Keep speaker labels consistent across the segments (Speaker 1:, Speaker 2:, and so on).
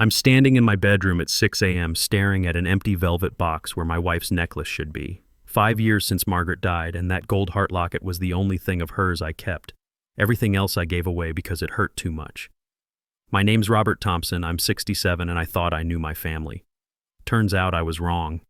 Speaker 1: I'm standing in my bedroom at 6 a.m. staring at an empty velvet box where my wife's necklace should be. 5 years since Margaret died, and that gold heart locket was the only thing of hers I kept. Everything else I gave away because it hurt too much. My name's Robert Thompson, I'm 67, and I thought I knew my family. Turns out I was wrong.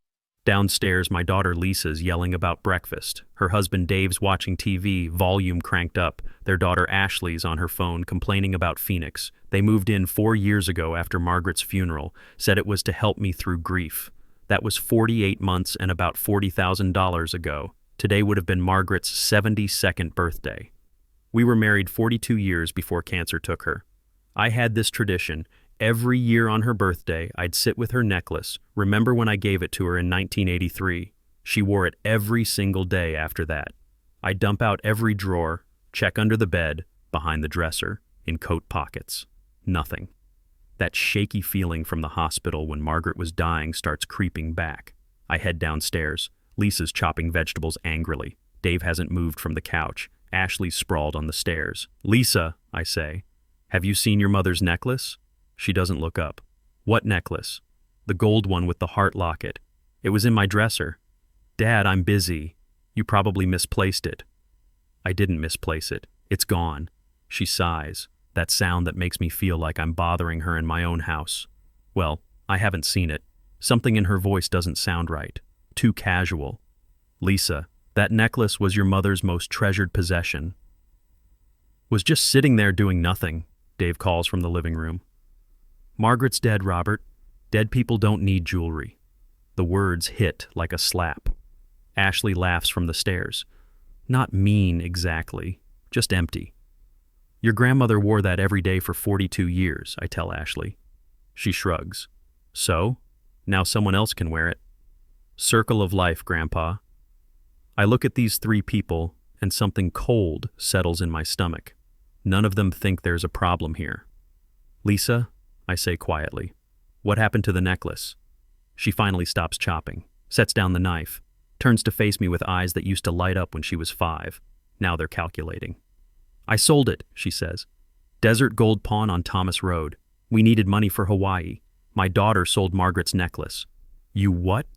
Speaker 1: Downstairs, my daughter Lisa's yelling about breakfast. Her husband Dave's watching TV, volume cranked up. Their daughter Ashley's on her phone complaining about Phoenix. They moved in 4 years ago after Margaret's funeral, said it was to help me through grief. That was 48 months and about $40,000 ago. Today would have been Margaret's 72nd birthday. We were married 42 years before cancer took her. I had this tradition. Every year on her birthday, I'd sit with her necklace. Remember when I gave it to her in 1983? She wore it every single day after that. I'd dump out every drawer, check under the bed, behind the dresser, in coat pockets. Nothing. That shaky feeling from the hospital when Margaret was dying starts creeping back. I head downstairs. Lisa's chopping vegetables angrily. Dave hasn't moved from the couch. Ashley's sprawled on the stairs. "Lisa," I say, "have you seen your mother's necklace?" She doesn't look up. "What necklace?" "The gold one with the heart locket. It was in my dresser." "Dad, I'm busy. You probably misplaced it." "I didn't misplace it. It's gone." She sighs, that sound that makes me feel like I'm bothering her in my own house. Well, I haven't seen it. Something in her voice doesn't sound right. Too casual. "Lisa, that necklace was your mother's most treasured possession." "Was just sitting there doing nothing," Dave calls from the living room. "Margaret's dead, Robert. Dead people don't need jewelry." The words hit like a slap. Ashley laughs from the stairs. Not mean exactly, just empty. "Your grandmother wore that every day for 42 years, I tell Ashley. She shrugs. "So? Now someone else can wear it." "Circle of life, Grandpa." I look at these three people, and something cold settles in my stomach. None of them think there's a problem here. "Lisa," I say quietly, "what happened to the necklace?" She finally stops chopping, sets down the knife, turns to face me with eyes that used to light up when she was 5. Now they're calculating. "I sold it," she says. "Desert Gold Pawn on Thomas Road. We needed money for Hawaii. My daughter sold Margaret's necklace." "You what?"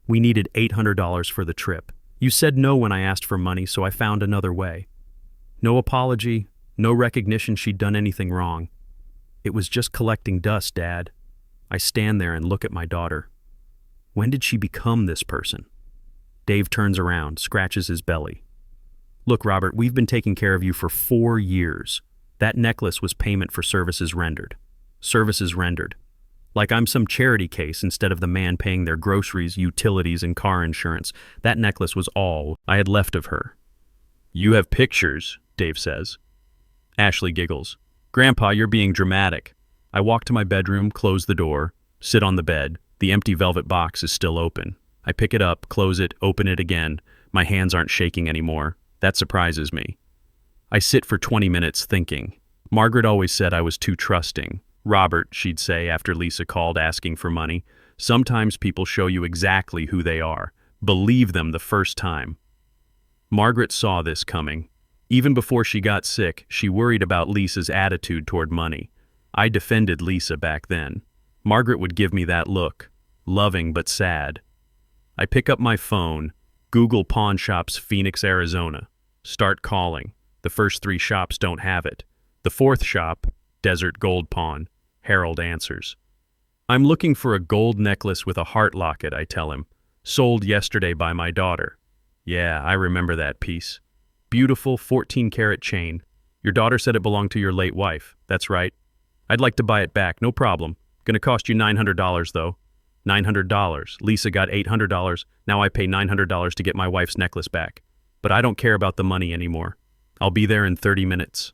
Speaker 1: "We needed $800 for the trip. You said no when I asked for money, so I found another way." No apology, no recognition she'd done anything wrong. "It was just collecting dust, Dad." I stand there and look at my daughter. When did she become this person? Dave turns around, scratches his belly. "Look, Robert, we've been taking care of you for 4 years. That necklace was payment for services rendered. Services rendered. Like I'm some charity case instead of the man paying their groceries, utilities, and car insurance. That necklace was all I had left of her." "You have pictures," Dave says. Ashley giggles. "Grandpa, you're being dramatic." I walk to my bedroom, close the door, sit on the bed. The empty velvet box is still open. I pick it up, close it, open it again. My hands aren't shaking anymore. That surprises me. I sit for 20 minutes thinking. Margaret always said I was too trusting. "Robert," she'd say after Lisa called asking for money, "sometimes people show you exactly who they are. Believe them the first time." Margaret saw this coming. Even before she got sick, she worried about Lisa's attitude toward money. I defended Lisa back then. Margaret would give me that look, loving but sad. I pick up my phone, Google pawn shops Phoenix, Arizona. Start calling. The first 3 shops don't have it. The 4th shop, Desert Gold Pawn. Harold answers. "I'm looking for a gold necklace with a heart locket," I tell him. "Sold yesterday by my daughter." "Yeah, I remember that piece. Beautiful 14-karat chain. Your daughter said it belonged to your late wife. That's right. I'd like to buy it back, no problem. Gonna cost you $900 though." $900. Lisa got $800. Now I pay $900 to get my wife's necklace back. But I don't care about the money anymore. I'll be there in 30 minutes.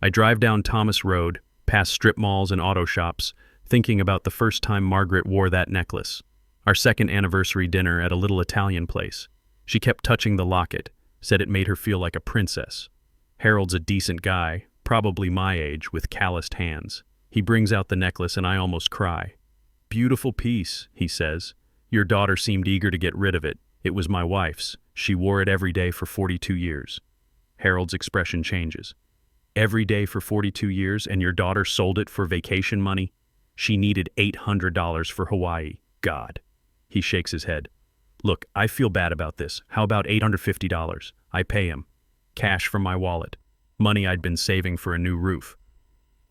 Speaker 1: I drive down Thomas Road, past strip malls and auto shops, thinking about the first time Margaret wore that necklace. Our 2nd anniversary dinner at a little Italian place. She kept touching the locket, said it made her feel like a princess. Harold's a decent guy, probably my age, with calloused hands. He brings out the necklace and I almost cry. "Beautiful piece," he says. "Your daughter seemed eager to get rid of it. It was my wife's. She wore it every day for 42 years. Harold's expression changes. "Every day for 42 years, and your daughter sold it for vacation money?" She needed $800 for Hawaii. God. He shakes his head. Look, I feel bad about this. How about $850? I pay him. Cash from my wallet. Money I'd been saving for a new roof.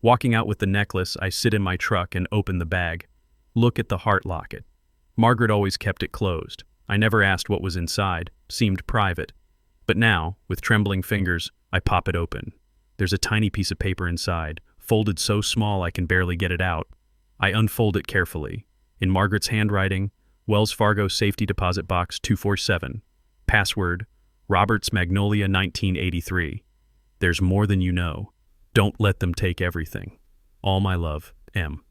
Speaker 1: Walking out with the necklace, I sit in my truck and open the bag. Look at the heart locket. Margaret always kept it closed. I never asked what was inside. Seemed private. But now, with trembling fingers, I pop it open. There's a tiny piece of paper inside, folded so small I can barely get it out. I unfold it carefully. In Margaret's handwriting, Wells Fargo Safety Deposit Box 247. Password, Roberts Magnolia 1983. There's more than you know. Don't let them take everything. All my love, M.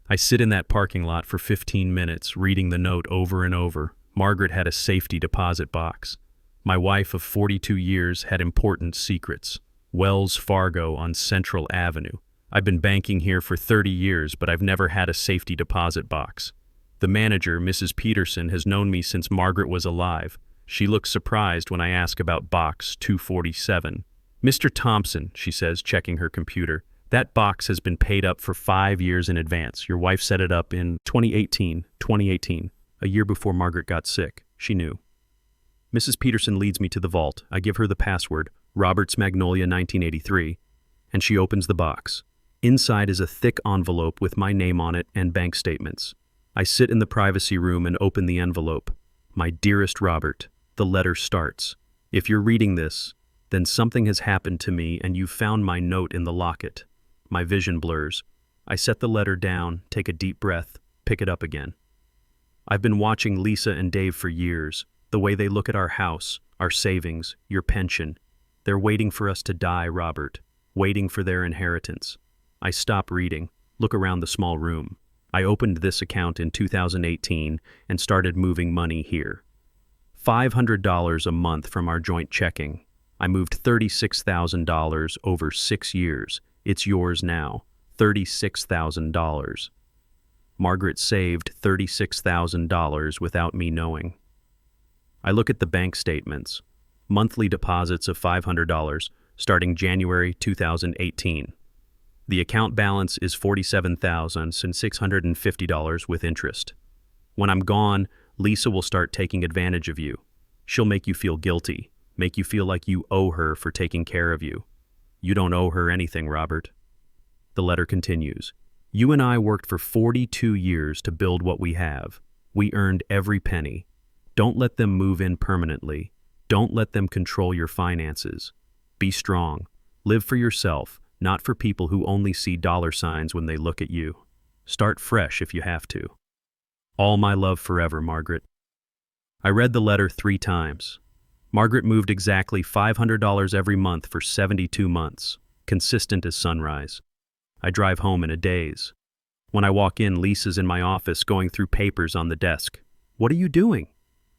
Speaker 1: I sit in that parking lot for 15 minutes, reading the note over and over. Margaret had a safety deposit box. My wife of 42 years had important secrets. Wells Fargo on Central Avenue. I've been banking here for 30 years, but I've never had a safety deposit box. The manager, Mrs. Peterson, has known me since Margaret was alive. She looks surprised when I ask about box 247. Mr. Thompson, she says, checking her computer, that box has been paid up for 5 years in advance. Your wife set it up in 2018, a year before Margaret got sick. She knew. Mrs. Peterson leads me to the vault. I give her the password, Roberts Magnolia 1983, and she opens the box. Inside is a thick envelope with my name on it and bank statements. I sit in the privacy room and open the envelope. My dearest Robert, the letter starts. If you're reading this, then something has happened to me and you've found my note in the locket. My vision blurs. I set the letter down, take a deep breath, pick it up again. I've been watching Lisa and Dave for years, the way they look at our house, our savings, your pension. They're waiting for us to die, Robert, waiting for their inheritance. I stop reading, look around the small room. I opened this account in 2018 and started moving money here. $500 a month from our joint checking. I moved $36,000 over 6 years. It's yours now. $36,000. Margaret saved $36,000 without me knowing. I look at the bank statements. Monthly deposits of $500 starting January 2018. The account balance is $47,650 with interest. When I'm gone, Lisa will start taking advantage of you. She'll make you feel guilty, make you feel like you owe her for taking care of you. You don't owe her anything, Robert. The letter continues. You and I worked for 42 years to build what we have. We earned every penny. Don't let them move in permanently. Don't let them control your finances. Be strong. Live for yourself, not for people who only see dollar signs when they look at you. Start fresh if you have to. All my love forever, Margaret. I read the letter 3 times. Margaret moved exactly $500 every month for 72 months, consistent as sunrise. I drive home in a daze. When I walk in, Lisa's in my office going through papers on the desk. What are you doing?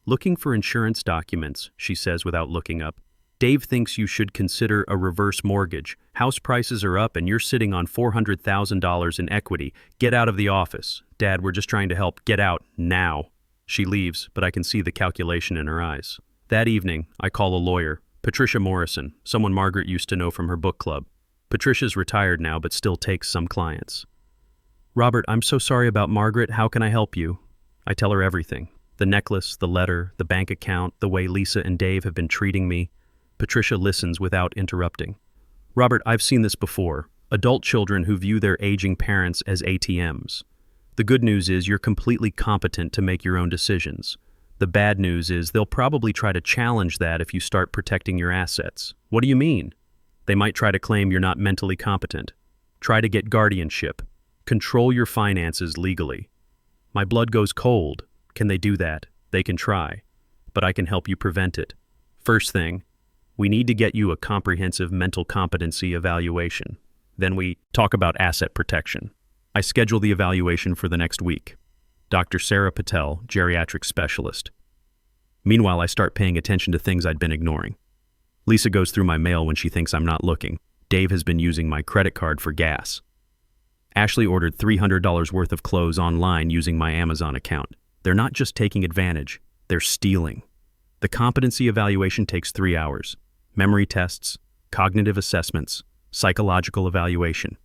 Speaker 1: Looking for insurance documents, she says without looking up. Dave thinks you should consider a reverse mortgage. House prices are up and you're sitting on $400,000 in equity. Get out of the office. Dad, we're just trying to help. Get out, now. She leaves, but I can see the calculation in her eyes. That evening, I call a lawyer, Patricia Morrison, someone Margaret used to know from her book club. Patricia's retired now, but still takes some clients. Robert, I'm so sorry about Margaret. How can I help you? I tell her everything. The necklace, the letter, the bank account, the way Lisa and Dave have been treating me. Patricia listens without interrupting. Robert, I've seen this before. Adult children who view their aging parents as ATMs. The good news is you're completely competent to make your own decisions. The bad news is they'll probably try to challenge that if you start protecting your assets. What do you mean? They might try to claim you're not mentally competent. Try to get guardianship. Control your finances legally. My blood goes cold. Can they do that? They can try. But I can help you prevent it. First thing, we need to get you a comprehensive mental competency evaluation. Then we talk about asset protection. I schedule the evaluation for the next week. Dr. Sarah Patel, geriatric specialist. Meanwhile, I start paying attention to things I'd been ignoring. Lisa goes through my mail when she thinks I'm not looking. Dave has been using my credit card for gas. Ashley ordered $300 worth of clothes online using my Amazon account. They're not just taking advantage, they're stealing. The competency evaluation takes 3 hours. Memory tests, cognitive assessments, psychological evaluation.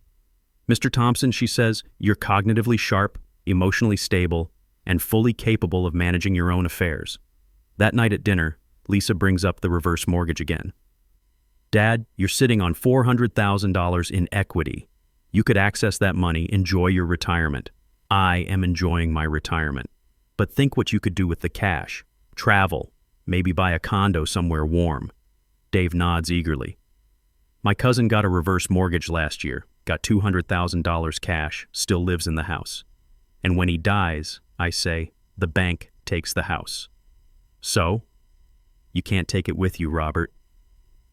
Speaker 1: Mr. Thompson, she says, you're cognitively sharp, emotionally stable, and fully capable of managing your own affairs. That night at dinner, Lisa brings up the reverse mortgage again. Dad, you're sitting on $400,000 in equity. You could access that money, enjoy your retirement. I am enjoying my retirement. But think what you could do with the cash. Travel, maybe buy a condo somewhere warm. Dave nods eagerly. My cousin got a reverse mortgage last year, got $200,000 cash, still lives in the house. And when he dies, I say, the bank takes the house. So? You can't take it with you, Robert.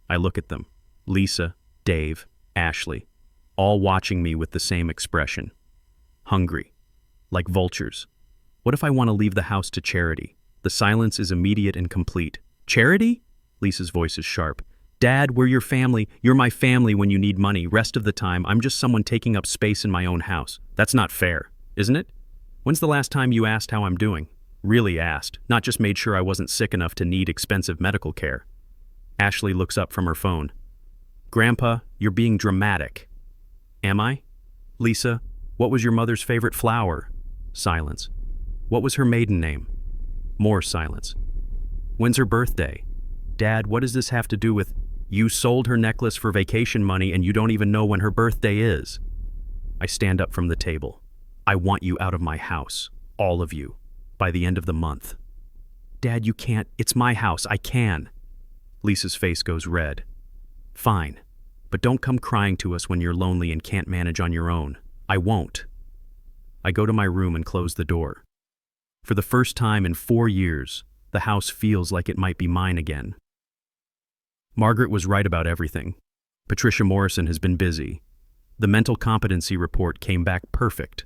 Speaker 1: I look at them. Lisa, Dave, Ashley, all watching me with the same expression. Hungry. Like vultures. What if I want to leave the house to charity? The silence is immediate and complete. Charity? Lisa's voice is sharp. Dad, we're your family. You're my family when you need money. Rest of the time, I'm just someone taking up space in my own house. That's not fair, isn't it? When's the last time you asked how I'm doing? Really asked, not just made sure I wasn't sick enough to need expensive medical care. Ashley looks up from her phone. Grandpa, you're being dramatic. Am I? Lisa, what was your mother's favorite flower? Silence. What was her maiden name? More silence. When's her birthday? Dad, what does this have to do with... You sold her necklace for vacation money and you don't even know when her birthday is. I stand up from the table. I want you out of my house. All of you. By the end of the month. Dad, you can't. It's my house. I can. Lisa's face goes red. Fine. But don't come crying to us when you're lonely and can't manage on your own. I won't. I go to my room and close the door. For the first time in 4 years, the house feels like it might be mine again. Margaret was right about everything. Patricia Morrison has been busy. The mental competency report came back perfect.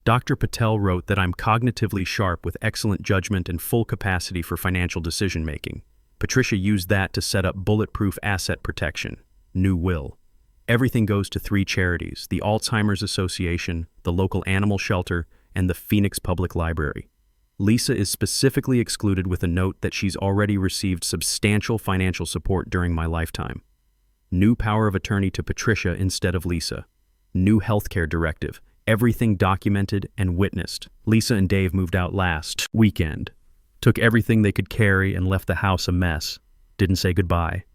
Speaker 1: Dr. Patel wrote that I'm cognitively sharp with excellent judgment and full capacity for financial decision-making. Patricia used that to set up bulletproof asset protection, new will. Everything goes to 3 charities, the Alzheimer's Association, the local animal shelter, and the Phoenix Public Library. Lisa is specifically excluded with a note that she's already received substantial financial support during my lifetime. New power of attorney to Patricia instead of Lisa. New healthcare directive. Everything documented and witnessed. Lisa and Dave moved out last weekend. Took everything they could carry and left the house a mess. Didn't say goodbye.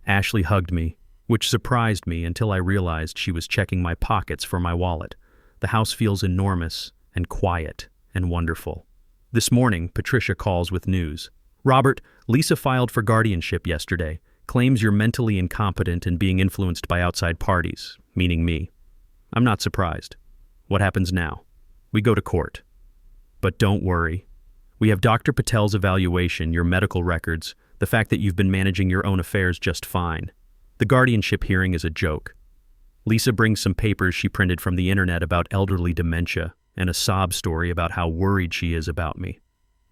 Speaker 1: Ashley hugged me, which surprised me until I realized she was checking my pockets for my wallet. The house feels enormous and quiet and wonderful. This morning, Patricia calls with news. Robert, Lisa filed for guardianship yesterday. Claims you're mentally incompetent and being influenced by outside parties, meaning me. I'm not surprised. What happens now? We go to court. But don't worry. We have Dr. Patel's evaluation, your medical records, the fact that you've been managing your own affairs just fine. The guardianship hearing is a joke. Lisa brings some papers she printed from the internet about elderly dementia and a sob story about how worried she is about me.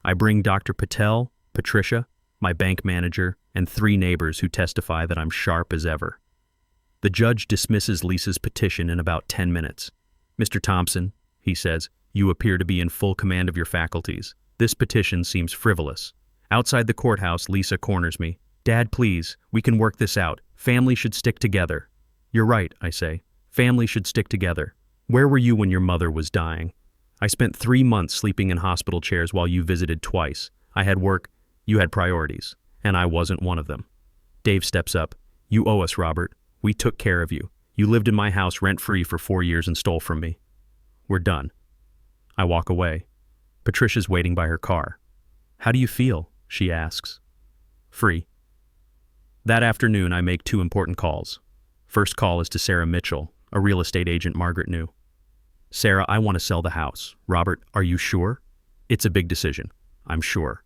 Speaker 1: I bring Dr. Patel, Patricia, my bank manager, and 3 neighbors who testify that I'm sharp as ever. The judge dismisses Lisa's petition in about 10 minutes. Mr. Thompson, he says, you appear to be in full command of your faculties. This petition seems frivolous. Outside the courthouse, Lisa corners me. Dad, please, we can work this out. Family should stick together. You're right, I say. Family should stick together. Where were you when your mother was dying? I spent 3 months sleeping in hospital chairs while you visited twice. I had work, you had priorities, and I wasn't one of them. Dave steps up. You owe us, Robert. We took care of you. You lived in my house rent-free for 4 years and stole from me. We're done. I walk away. Patricia's waiting by her car. How do you feel? She asks. Free. That afternoon, I make 2 important calls. First call is to Sarah Mitchell, a real estate agent Margaret knew. Sarah, I want to sell the house. Robert, are you sure? It's a big decision. I'm sure.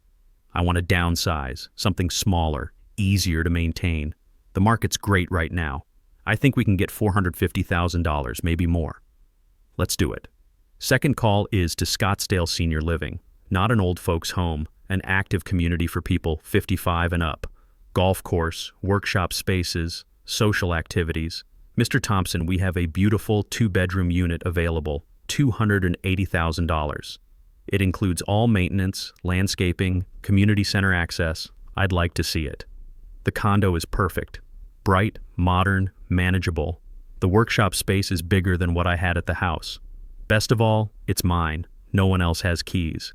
Speaker 1: I want to downsize, something smaller, easier to maintain. The market's great right now. I think we can get $450,000, maybe more. Let's do it. Second call is to Scottsdale Senior Living, not an old folks' home, an active community for people 55 and up. Golf course, workshop spaces, social activities. Mr. Thompson, we have a beautiful 2-bedroom unit available, $280,000. It includes all maintenance, landscaping, community center access. I'd like to see it. The condo is perfect. Bright, modern, manageable. The workshop space is bigger than what I had at the house. Best of all, it's mine. No one else has keys.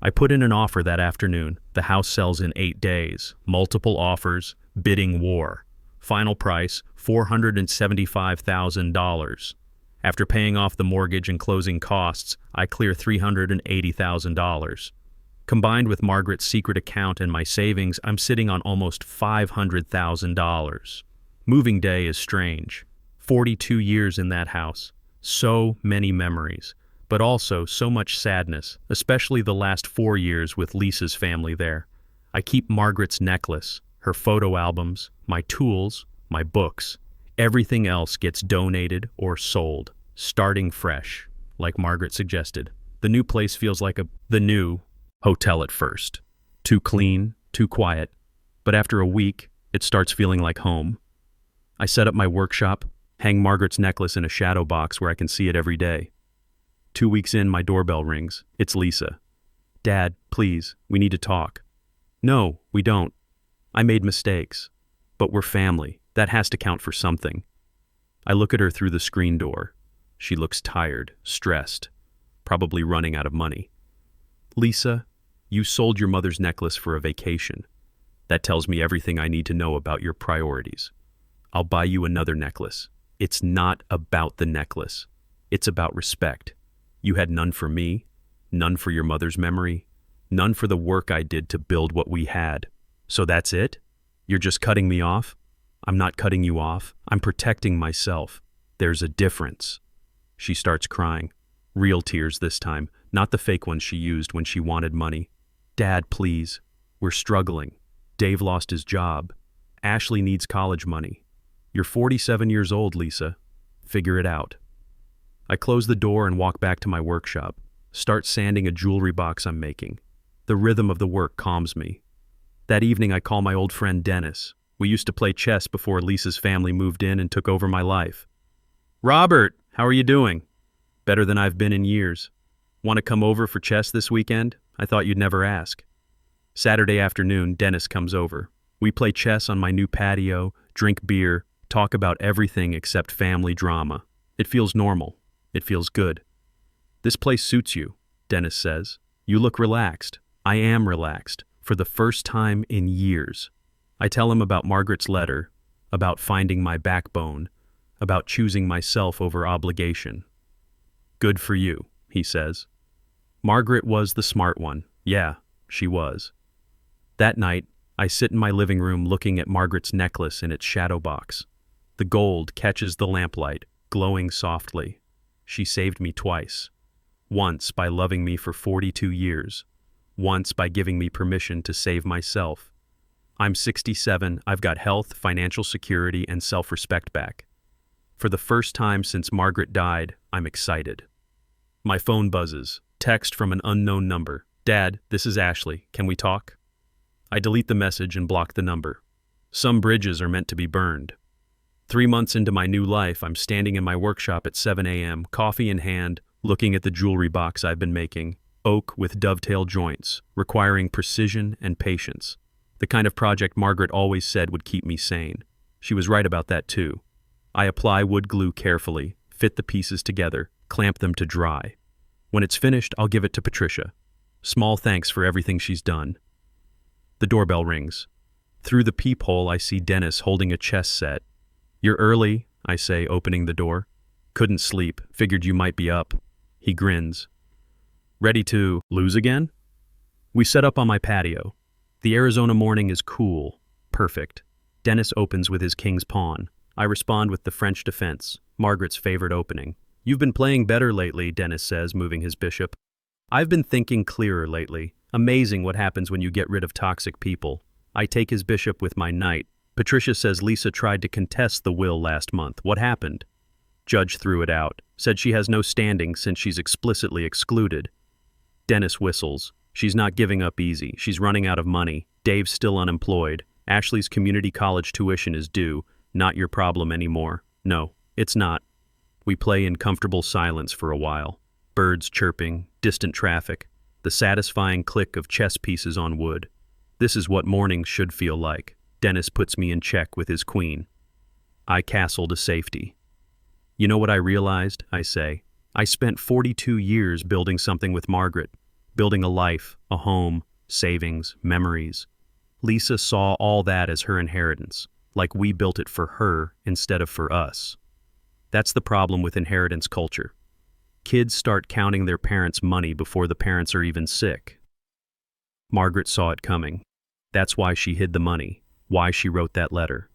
Speaker 1: I put in an offer that afternoon. The house sells in 8 days. Multiple offers, bidding war. Final price, $475,000. After paying off the mortgage and closing costs, I clear $380,000. Combined with Margaret's secret account and my savings, I'm sitting on almost $500,000. Moving day is strange. 42 years in that house. So many memories, but also so much sadness, especially the last 4 years with Lisa's family there. I keep Margaret's necklace, her photo albums, my tools, my books. Everything else gets donated or sold, starting fresh, like Margaret suggested. The new place feels like the new hotel at first. Too clean, too quiet, but after a week, it starts feeling like home. I set up my workshop, hang Margaret's necklace in a shadow box where I can see it every day. 2 weeks in, my doorbell rings. It's Lisa. "Dad, please, we need to talk." "No, we don't. I made mistakes. But we're family. That has to count for something." I look at her through the screen door. She looks tired, stressed, probably running out of money. "Lisa, you sold your mother's necklace for a vacation. That tells me everything I need to know about your priorities. I'll buy you another necklace. It's not about the necklace. It's about respect. You had none for me, none for your mother's memory, none for the work I did to build what we had. So that's it? You're just cutting me off?" "I'm not cutting you off. I'm protecting myself. There's a difference." She starts crying. Real tears this time, not the fake ones she used when she wanted money. "Dad, please. We're struggling. Dave lost his job. Ashley needs college money. You're 47 years old, Lisa. Figure it out." I close the door and walk back to my workshop, start sanding a jewelry box I'm making. The rhythm of the work calms me. That evening I call my old friend Dennis. We used to play chess before Lisa's family moved in and took over my life. "Robert, how are you doing?" "Better than I've been in years. Want to come over for chess this weekend? I thought you'd never ask." Saturday afternoon, Dennis comes over. We play chess on my new patio, drink beer, talk about everything except family drama. It feels normal. It feels good. "This place suits you," Dennis says. "You look relaxed." I am relaxed, for the first time in years. I tell him about Margaret's letter, about finding my backbone, about choosing myself over obligation. "Good for you," he says. Margaret was the smart one. Yeah, she was. That night, I sit in my living room looking at Margaret's necklace in its shadow box. The gold catches the lamplight, glowing softly. She saved me twice. Once by loving me for 42 years. Once by giving me permission to save myself. I'm 67, I've got health, financial security, and self-respect back. For the first time since Margaret died, I'm excited. My phone buzzes. Text from an unknown number. "Dad, this is Ashley. Can we talk?" I delete the message and block the number. Some bridges are meant to be burned. 3 months into my new life, I'm standing in my workshop at 7 a.m., coffee in hand, looking at the jewelry box I've been making. Oak with dovetail joints, requiring precision and patience. The kind of project Margaret always said would keep me sane. She was right about that too. I apply wood glue carefully, fit the pieces together, clamp them to dry. When it's finished, I'll give it to Patricia. Small thanks for everything she's done. The doorbell rings. Through the peephole, I see Dennis holding a chess set. "You're early," I say, opening the door. "Couldn't sleep. Figured you might be up." He grins. "Ready to lose again?" We set up on my patio. The Arizona morning is cool. Perfect. Dennis opens with his king's pawn. I respond with the French defense, Margaret's favorite opening. "You've been playing better lately," Dennis says, moving his bishop. "I've been thinking clearer lately. Amazing what happens when you get rid of toxic people." I take his bishop with my knight. Patricia says Lisa tried to contest the will last month. What happened? Judge threw it out. Said she has no standing since she's explicitly excluded. Dennis whistles. She's not giving up easy. She's running out of money. Dave's still unemployed. Ashley's community college tuition is due. Not your problem anymore. No, it's not. We play in comfortable silence for a while. Birds chirping, distant traffic, the satisfying click of chess pieces on wood. This is what mornings should feel like. Dennis puts me in check with his queen. I castle to safety. You know what I realized? I say. I spent 42 years building something with Margaret, building a life, a home, savings, memories. Lisa saw all that as her inheritance, like we built it for her instead of for us. That's the problem with inheritance culture. Kids start counting their parents' money before the parents are even sick. Margaret saw it coming. That's why she hid the money, why she wrote that letter.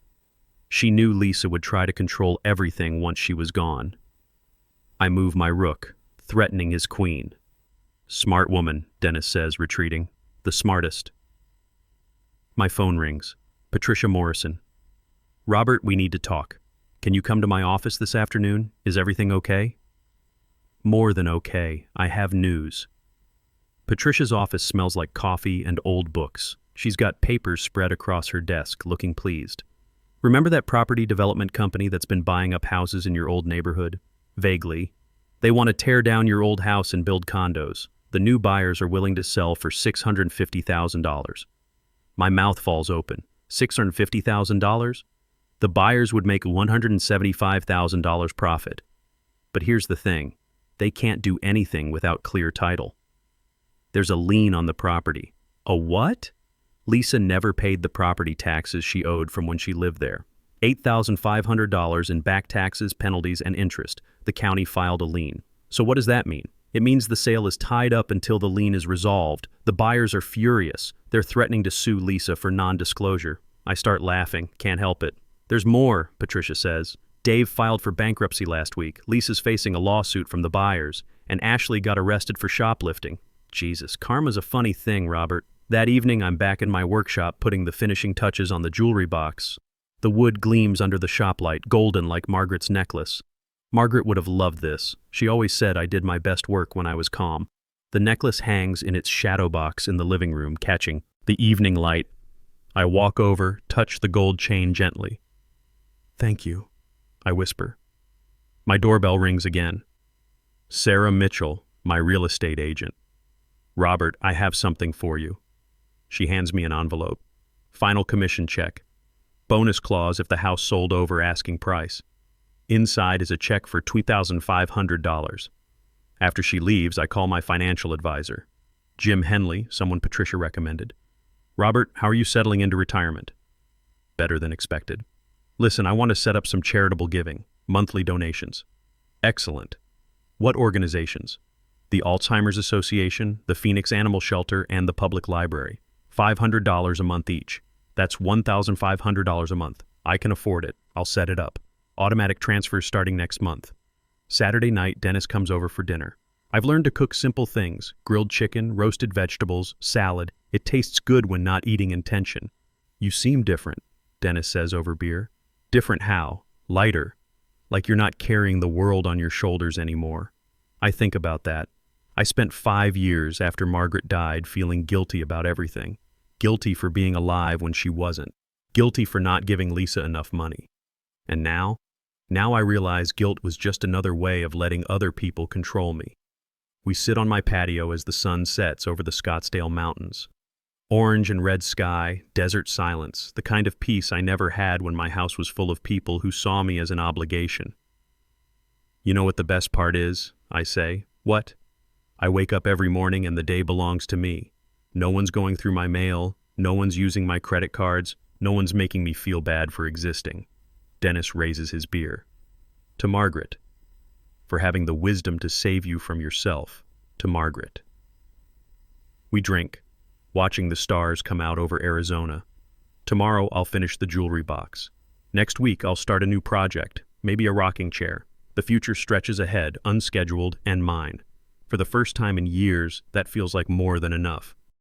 Speaker 1: She knew Lisa would try to control everything once she was gone. I move my rook, threatening his queen. Smart woman, Dennis says, retreating. The smartest. My phone rings. Patricia Morrison. Robert, we need to talk. Can you come to my office this afternoon? Is everything okay? More than okay. I have news. Patricia's office smells like coffee and old books. She's got papers spread across her desk, looking pleased. Remember that property development company that's been buying up houses in your old neighborhood? Vaguely. They want to tear down your old house and build condos. The new buyers are willing to sell for $650,000. My mouth falls open. $650,000? The buyers would make $175,000 profit. But here's the thing. They can't do anything without clear title. There's a lien on the property. A what? Lisa never paid the property taxes she owed from when she lived there. $8,500 in back taxes, penalties, and interest. The county filed a lien. So what does that mean? It means the sale is tied up until the lien is resolved. The buyers are furious. They're threatening to sue Lisa for non-disclosure. I start laughing. Can't help it. There's more, Patricia says. Dave filed for bankruptcy last week. Lisa's facing a lawsuit from the buyers. And Ashley got arrested for shoplifting. Jesus, karma's a funny thing, Robert. That evening, I'm back in my workshop putting the finishing touches on the jewelry box. The wood gleams under the shop light, golden like Margaret's necklace. Margaret would have loved this. She always said I did my best work when I was calm. The necklace hangs in its shadow box in the living room, catching the evening light. I walk over, touch the gold chain gently. Thank you, I whisper. My doorbell rings again. Sarah Mitchell, my real estate agent. Robert, I have something for you. She hands me an envelope. Final commission check. Bonus clause if the house sold over asking price. Inside is a check for $2,500. After she leaves, I call my financial advisor. Jim Henley, someone Patricia recommended. Robert, how are you settling into retirement? Better than expected. Listen, I want to set up some charitable giving, monthly donations. Excellent. What organizations? The Alzheimer's Association, the Phoenix Animal Shelter, and the Public Library. $500 a month each. That's $1,500 a month. I can afford it. I'll set it up. Automatic transfers starting next month. Saturday night, Dennis comes over for dinner. I've learned to cook simple things. Grilled chicken, roasted vegetables, salad. It tastes good when not eating in tension. You seem different, Dennis says over beer. Different how? Lighter. Like you're not carrying the world on your shoulders anymore. I think about that. I spent 5 years after Margaret died feeling guilty about everything. Guilty for being alive when she wasn't. Guilty for not giving Lisa enough money. And now I realize guilt was just another way of letting other people control me. We sit on my patio as the sun sets over the Scottsdale Mountains. Orange and red sky, desert silence, the kind of peace I never had when my house was full of people who saw me as an obligation. You know what the best part is? I say. What? I wake up every morning and the day belongs to me. No one's going through my mail, no one's using my credit cards, no one's making me feel bad for existing. Dennis raises his beer. To Margaret. For having the wisdom to save you from yourself. To Margaret. We drink, watching the stars come out over Arizona. Tomorrow I'll finish the jewelry box. Next week I'll start a new project, maybe a rocking chair. The future stretches ahead, unscheduled and mine. For the first time in years, that feels like more than enough.